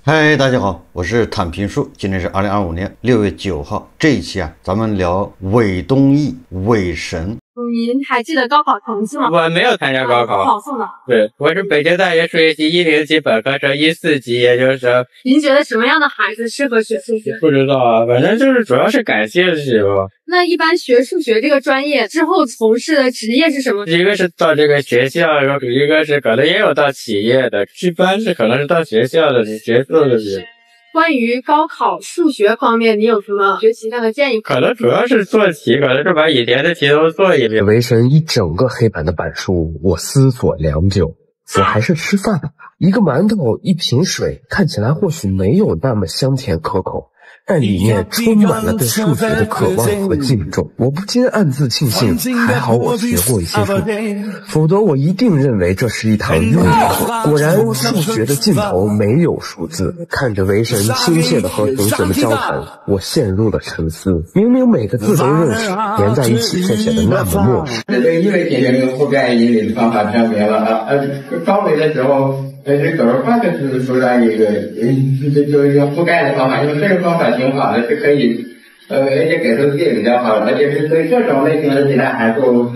嗨，大家好，我是坦平树。今天是2025年6月9号，这一期咱们聊韦东奕，韦神。您还记得高考成绩吗？我没有参加高考，保送的。对，我是北京大学数学系107级本科生，14级研究生。您觉得什么样的孩子适合学数学？不知道啊，反正就是主要是感兴趣吧。那一般学数学这个专业之后从事的职业是什么？一个是到这个学校，然后一个是可能也有到企业的，一般是可能是到学校的学术的人。关于高考数学方面，你有什么学习上的建议？可能主要是做题，可能是把以前的题都做一遍。围成一整个黑板的板书，我思索良久，我还是吃饭吧。一个馒头，一瓶水，看起来或许没有那么香甜可口，但里面充满了对数学的渴望和敬重。我不禁暗自庆幸，还好我学过一些数，否则我一定认为这是一堂庸课。果然，数学的尽头没有数字。看着维神亲切地和同学们交谈，我陷入了沉思。明明每个字都认识，连在一起却显得那么陌生。这个因为解决这个覆盖引领的方法证明了高维的时候。这个换个是出来一个就用覆盖的方法，因为这个方法挺好的，是可以而且给出自己比较好，而且是对这种类型的题材还都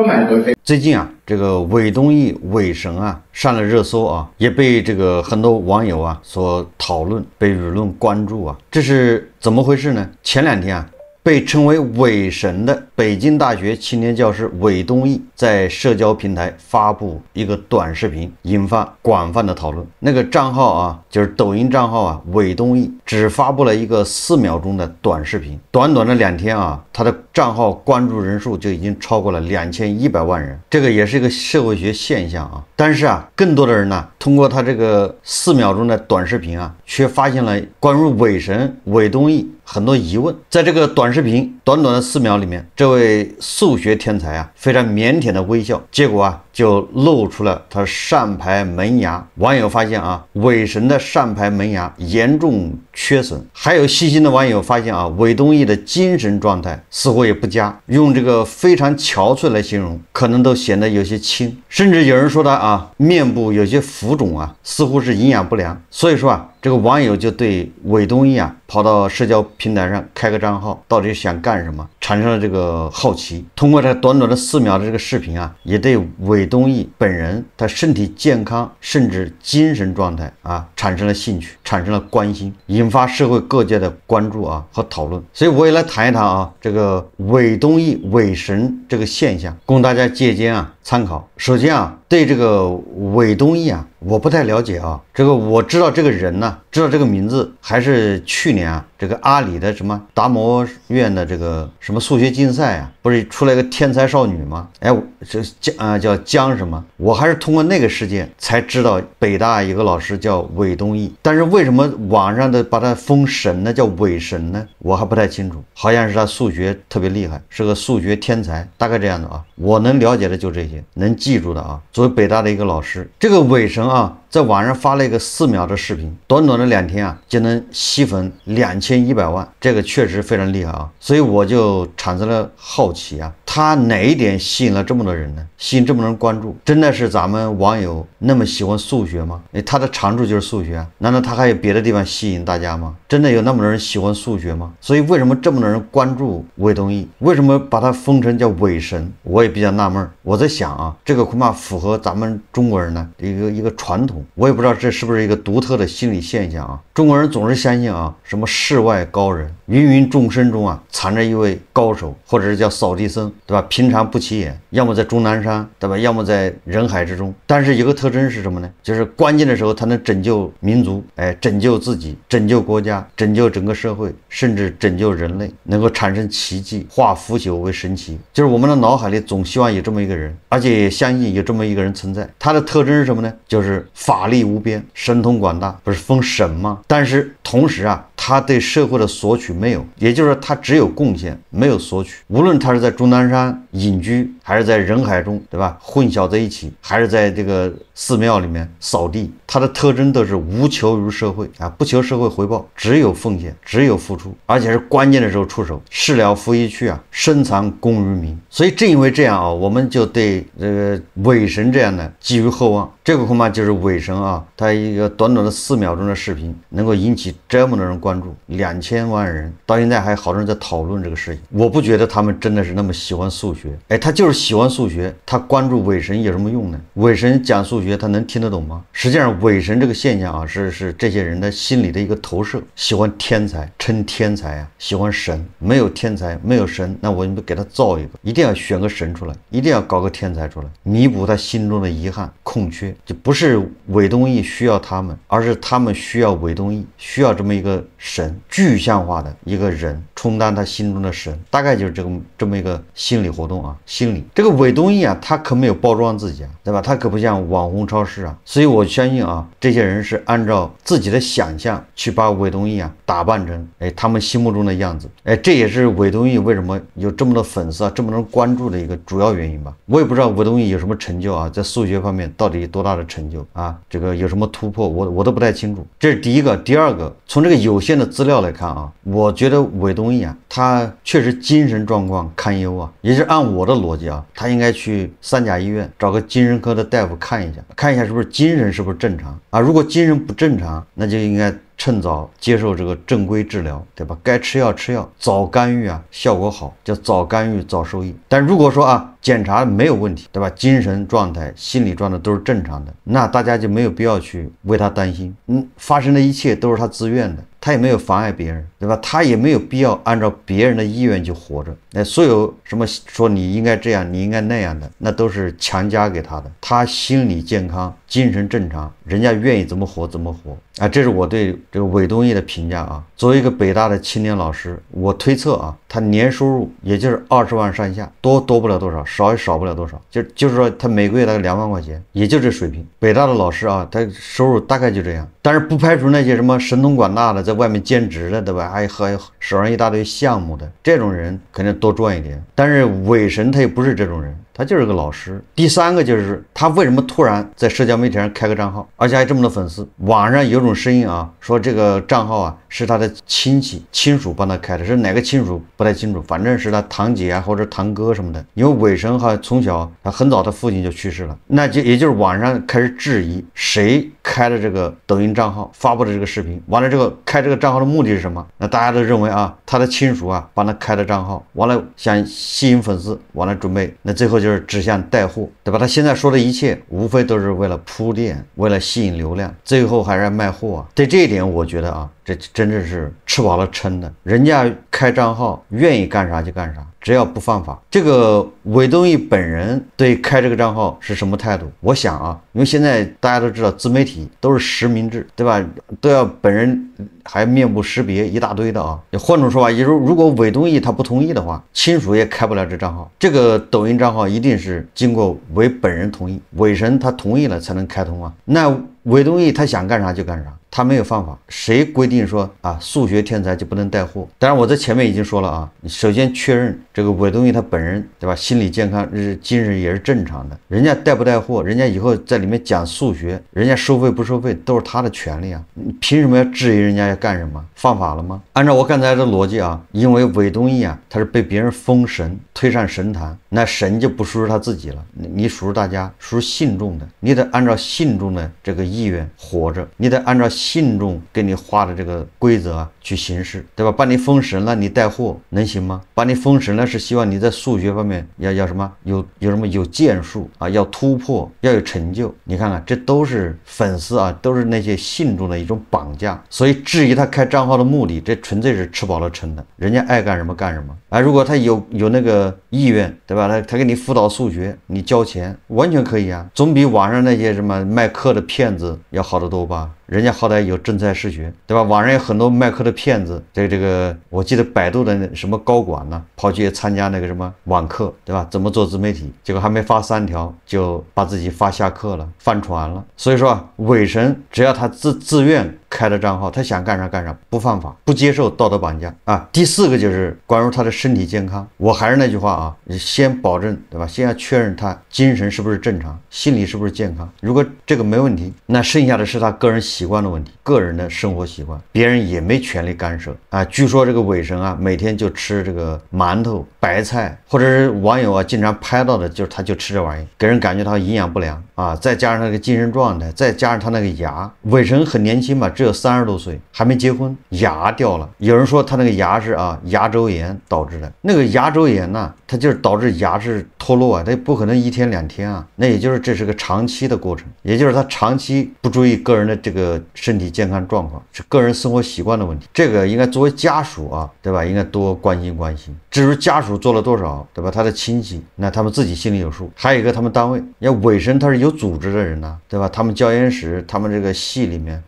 满足。最近这个韦东奕韦神上了热搜也被这个很多网友所讨论，被舆论关注这是怎么回事呢？前两天被称为韦神的北京大学青年教师韦东奕在社交平台发布一个短视频，引发广泛的讨论。那个账号就是抖音账号韦东奕，只发布了一个4秒钟的短视频，短短的2天他的账号关注人数就已经超过了2100万人，这个也是一个社会学现象但是更多的人通过他这个4秒钟的短视频却发现了关于韦神韦东奕很多疑问。在这个短视频短短的4秒里面，这位数学天才非常腼腆的微笑，结果就露出了他上排门牙。网友发现韦神的上排门牙严重缺损，还有细心的网友发现韦东奕的精神状态似乎也不佳，用这个非常憔悴来形容，可能都显得有些轻，甚至有人说他面部有些浮肿似乎是营养不良。所以说这个网友就对韦东奕跑到社交平台上开个账号，到底想干什么，产生了这个好奇。通过这短短的4秒的这个视频也对韦东奕本人他身体健康甚至精神状态产生了兴趣，产生了关心，引发社会各界的关注和讨论。所以我也来谈一谈这个韦东奕韦神这个现象，供大家借鉴参考。首先对这个韦东奕我不太了解这个我知道这个人知道这个名字还是去年这个阿里的什么达摩院的这个什么数学竞赛不是出来一个天才少女吗？这叫江什么？我还是通过那个事件才知道北大一个老师叫韦东奕，但是为什么网上的把他封神呢，叫韦神呢？我还不太清楚，好像是他数学特别厉害，是个数学天才，大概这样的我能了解的就这些，能记住的作为北大的一个老师，这个韦神在网上发了一个4秒的视频，短短的2天就能吸粉2100万，这个确实非常厉害所以我就产生了好奇他哪一点吸引了这么多人呢？吸引这么多人关注，真的是咱们网友那么喜欢数学吗？他的长处就是数学难道他还有别的地方吸引大家吗？真的有那么多人喜欢数学吗？所以为什么这么多人关注韦东奕？为什么把他封成叫韦神？我也比较纳闷。我在想这个恐怕符合咱们中国人的一个传统，我也不知道这是不是一个独特的心理现象中国人总是相信什么世外高人，芸芸众生中藏着一位高手，或者是叫扫地僧，对吧？平常不起眼，要么在终南山，对吧？要么在人海之中。但是有个特征是什么呢？就是关键的时候他能拯救民族，拯救自己，拯救国家，拯救整个社会，甚至拯救人类，能够产生奇迹，化腐朽为神奇。就是我们的脑海里总希望有这么一个人，而且也相信有这么一个人存在。他的特征是什么呢？就是法力无边，神通广大，不是封神吗？但是同时他对社会的索取没有，也就是说他只有贡献没有索取。无论他是在终南山隐居，还是在人海中，对吧？混淆在一起，还是在这个寺庙里面扫地，它的特征都是无求于社会啊，不求社会回报，只有奉献，只有付出，而且是关键的时候出手，事了拂衣去啊，深藏功于民。所以正因为这样啊，我们就对这个伪神这样的寄予厚望。这个恐怕就是伪神啊，他一个短短的4秒钟的视频，能够引起这么多人关注，2000万人，到现在还好多人在讨论这个事情。我不觉得他们真的是那么喜欢数学，哎，他就是喜欢数学，他关注伪神有什么用呢？伪神讲数学，他能听得懂吗？实际上，伪神这个现象啊，是这些人的心理的一个投射，喜欢天才，称天才啊，喜欢神，没有天才，没有神，那我们给他造一个，一定要选个神出来，一定要搞个天才出来，弥补他心中的遗憾、空缺。就不是韦东奕需要他们，而是他们需要韦东奕，需要这么一个神，具象化的一个人充当他心中的神，大概就是这么一个心理活动啊。心理这个韦东奕啊，他可没有包装自己啊，对吧？他可不像网红超市啊，所以我相信啊，这些人是按照自己的想象去把韦东奕啊打扮成他们心目中的样子。这也是韦东奕为什么有这么多粉丝啊，这么多人关注的一个主要原因吧。我也不知道韦东奕有什么成就啊，在数学方面到底有多大的成就啊，这个有什么突破，我都不太清楚。这是第一个。第二个，从这个有限的资料来看啊，我觉得韦东奕啊，他确实精神状况堪忧啊，也是按我的逻辑啊，他应该去3甲医院找个精神科的大夫看一下是不是精神是不是正常啊？如果精神不正常，那就应该趁早接受这个正规治疗，对吧？该吃药吃药，早干预啊，效果好，叫早干预早收益。但如果说啊，检查没有问题，对吧？精神状态、心理状态都是正常的，那大家就没有必要去为他担心。发生的一切都是他自愿的，他也没有妨碍别人，对吧？他也没有必要按照别人的意愿去活着。所有什么说你应该这样，你应该那样的，那都是强加给他的。他心理健康、精神正常，人家愿意怎么活怎么活啊！这是我对这个韦东奕的评价啊。作为一个北大的青年老师，我推测啊，他年收入也就是20万上下，多不了多少，少也少不了多少，就是说他每个月大概2万块钱，也就这水平。北大的老师啊，他收入大概就这样。但是不排除那些什么神通广大的，在外面兼职的，对吧？还手上一大堆项目的这种人，肯定多赚一点。但是伪神他也不是这种人，他就是个老师。第三个就是他为什么突然在社交媒体上开个账号，而且还这么多粉丝？网上有种声音啊，说这个账号啊是他的亲属帮他开的，是哪个亲属不太清楚，反正是他堂姐啊或者堂哥什么的。因为伪神哈从小他很早他父亲就去世了，那也就是网上开始质疑谁开了这个抖音账号发布的这个视频，完了这个开这个账号的目的是什么？那大家都认为啊，他的亲属啊帮他开的账号，完了想吸引粉丝，完了准备，那最后就是指向带货，对吧？他现在说的一切无非都是为了铺垫，为了吸引流量，最后还是卖货啊。对这一点我觉得啊，这真的是吃饱了撑的，人家开账号愿意干啥就干啥，只要不犯法。这个韦东奕本人对开这个账号是什么态度？我想啊，因为现在大家都知道自媒体都是实名制，对吧？都要本人还面部识别一大堆的啊。换种说法，也就是如果韦东奕他不同意的话，亲属也开不了这账号。这个抖音账号一定是经过韦本人同意，韦神他同意了才能开通啊。那韦东奕他想干啥就干啥，他没有犯法。谁规定说啊数学天才就不能带货？当然我在前面已经说了啊，你首先确认这个韦东奕他本人，对吧？心理健康精神也是正常的，人家带不带货，人家以后在里面讲数学，人家收费不收费都是他的权利啊，你凭什么要质疑人家要干什么？犯法了吗？按照我刚才的逻辑啊，因为韦东奕啊他是被别人封神推上神坛，那神就不属于他自己了，你属于大家，属于信众的，你得按照信众的这个意愿活着，你得按照信众给你画的这个规则啊去行事，对吧？把你封神了，你带货能行吗？把你封神了是希望你在数学方面要什么有什么有建树啊，要突破，要有成就。你看看，这都是粉丝啊，都是那些信众的一种绑架。所以质疑他开账号的目的，这纯粹是吃饱了撑的，人家爱干什么干什么啊。如果他有那个意愿，对吧？他给你辅导数学，你交钱完全可以啊，总比网上那些什么卖课的骗子要好得多吧？人家好歹有真才实学，对吧？网上有很多卖课的骗子，这个我记得百度的什么高管呢，跑去参加那个什么网课，对吧？怎么做自媒体，结果还没发3条就把自己发下课了，翻船了。所以说伪神只要他自愿开的账号，他想干啥干啥，不犯法，不接受道德绑架啊。第4个就是关于他的身体健康，我还是那句话啊，你先保证，对吧？先要确认他精神是不是正常，心理是不是健康。如果这个没问题，那剩下的是他个人习惯的问题，个人的生活习惯，别人也没权利干涉啊。据说这个伪神啊，每天就吃这个馒头、白菜，或者是网友啊经常拍到的，就是他就吃这玩意，给人感觉他营养不良啊，再加上那个精神状态，再加上他那个牙，伪神很年轻嘛，只有30多岁，还没结婚，牙掉了。有人说他那个牙是牙周炎导致的，那个牙周炎呢，它就是导致牙齿脱落啊，它不可能1天2天啊，那也就是这是个长期的过程，也就是他长期不注意个人的这个身体健康状况，是个人生活习惯的问题，这个应该作为家属啊，对吧？应该多关心关心。至于家属做了多少，对吧？他的亲戚，那他们自己心里有数。还有一个他们单位，要伪神他是有组织的人呐，对吧？他们教研室，他们这个系里面，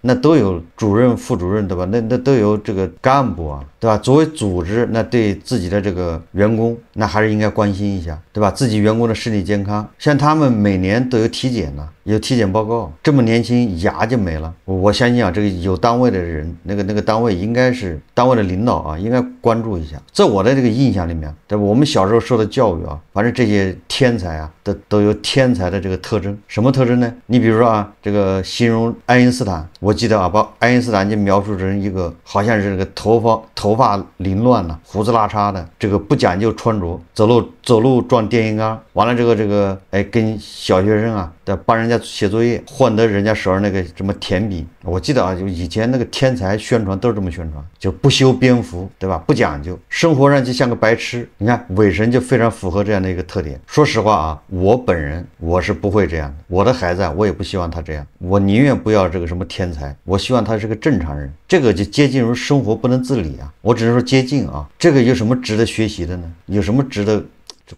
那都有主任、副主任，对吧？那都有这个干部啊，对吧？作为组织，那对自己的这个员工，那还是应该关心一下，对吧？自己员工的身体健康，像他们每年都有体检呢，有体检报告，这么年轻牙就没了。我相信啊，这个有单位的人，那个单位应该是单位的领导啊，应该关注一下。在我的这个印象里面，对吧？我们小时候受的教育啊，反正这些天才啊，都有天才的这个特征。什么特征呢？你比如说啊，这个形容爱因斯坦，我记得啊，把爱因斯坦就描述成一个好像是这个头发凌乱了，胡子拉碴的，这个不讲究穿着，走路撞电线杆，完了这个跟小学生啊帮人家写作业，换得人家手上那个什么甜饼。我记得啊，就以前那个天才宣传都是这么宣传，就不修边幅，对吧？不讲究，生活上就像个白痴。你看伪神就非常符合这样的一个特点。说实话啊，我本人我是不会这样的，我的孩子啊，我也不希望他这样，我宁愿不要这个什么天才，我希望他是个正常人。这个就接近于生活不能自理啊，我只是说接近啊，这个有什么值得学习的呢？有什么值得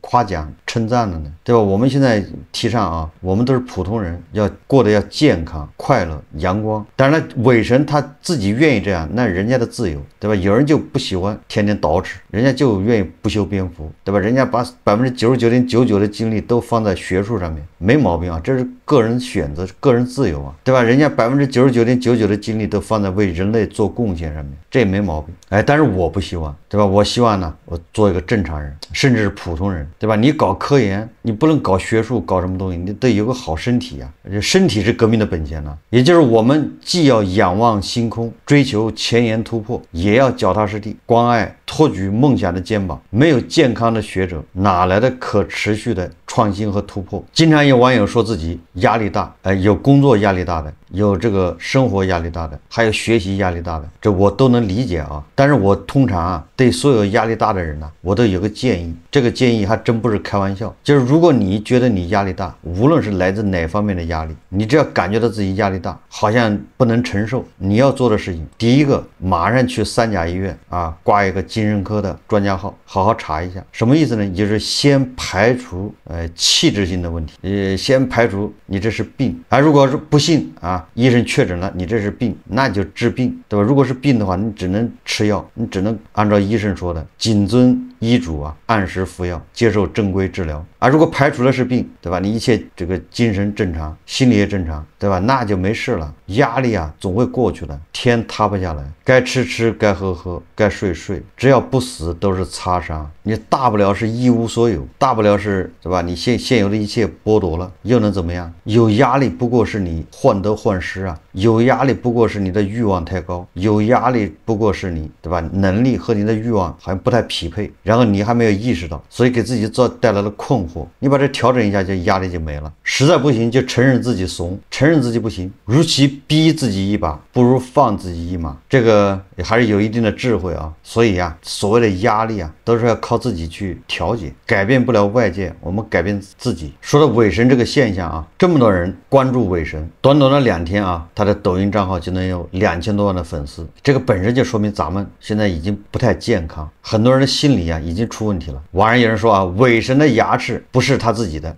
夸奖称赞的呢，对吧？我们现在提倡啊，我们都是普通人，要过得要健康、快乐、阳光。当然了，伪神他自己愿意这样，那人家的自由，对吧？有人就不喜欢天天捯饬，人家就愿意不修边幅，对吧？人家把99.99%的精力都放在学术上面，没毛病啊，这是个人选择、个人自由啊，对吧？人家99.99%的精力都放在为人类做贡献上面，这也没毛病。但是我不希望，对吧？我希望呢，我做一个正常人，甚至是普通人。对吧？你搞科研，你不能搞学术，搞什么东西，你得有个好身体啊！身体是革命的本钱呢。也就是我们既要仰望星空，追求前沿突破，也要脚踏实地，关爱托举梦想的肩膀。没有健康的学者，哪来的可持续的创新和突破？经常有网友说自己压力大，有工作压力大的，有这个生活压力大的，还有学习压力大的，这我都能理解啊。但是我通常啊，对所有压力大的人呢，我都有个建议，这个建议还真不是开玩笑，就是如果你觉得你压力大，无论是来自哪方面的压力，你只要感觉到自己压力大，好像不能承受，你要做的事情，第一个，马上去3甲医院啊，挂一个精神科的专家号，好好查一下。什么意思呢？就是先排除器质性的问题，先排除你这是病啊。如果是不幸啊，医生确诊了你这是病，那就治病，对吧？如果是病的话，你只能吃药，你只能按照医生说的，谨遵医嘱啊，按时服药，接受正规治疗啊。如果排除了是病，对吧？你一切这个精神正常，心理也正常，对吧？那就没事了。压力啊，总会过去的，天塌不下来，该吃吃，该喝喝，该睡睡，只要不死都是擦伤。你大不了是一无所有，大不了是，对吧？你现有的一切剥夺了，又能怎么样？有压力不过是你患得患失啊，有压力不过是你的欲望太高，有压力不过是你，对吧？能力和你的欲望好像不太匹配，然后你还没有意识到，所以给自己带来了困惑。你把这调整一下，就压力就没了。实在不行就承认自己怂，承认自己不行，如其逼自己一把，不如放自己一马。这个还是有一定的智慧啊。所以啊，所谓的压力啊，都是要靠自己去调节，改变不了外界，我们改变自己。说到伪神这个现象啊，这么多人关注伪神，短短的2天啊，他的抖音账号就能有2000多万的粉丝，这个本身就说明咱们现在已经不太健康，很多人的心理啊已经出问题了。网上有人说啊，伪神的牙齿不是他自己的，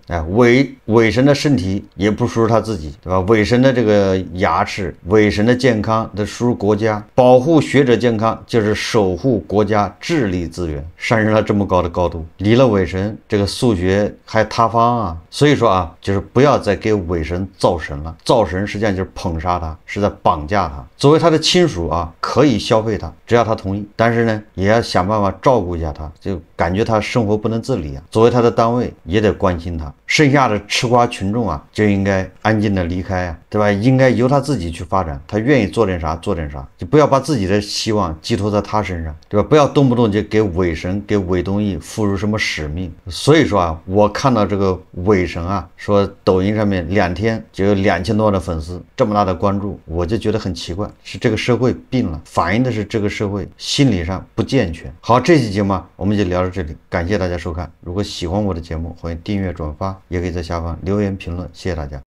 伪神的身体也不属于他自己，对吧？伪神的这个牙齿，伪神的健康的属于国家，保护学者健康就是守护国家智力资源，上升了这么高的高度，离了伪神，这个数学还塌方啊。所以说啊，就是不要再给伪神造神了，造神实际上就是捧杀杀他，是在绑架他。作为他的亲属啊，可以消费他，只要他同意，但是呢，也要想办法照顾一下他，就感觉他生活不能自理啊。作为他的单位，也得关心他。剩下的吃瓜群众啊，就应该安静的离开啊，对吧？应该由他自己去发展，他愿意做点啥做点啥，就不要把自己的希望寄托在他身上，对吧？不要动不动就给伪神、给韦东奕赋予什么使命。所以说啊，我看到这个伪神啊，说抖音上面2天就有2000多万的粉丝，这么大的关注，我就觉得很奇怪，是这个社会病了，反映的是这个社会心理上不健全。好，这期节目我们就聊到这里，感谢大家收看。如果喜欢我的节目，欢迎订阅转发，也可以在下方留言评论，谢谢大家。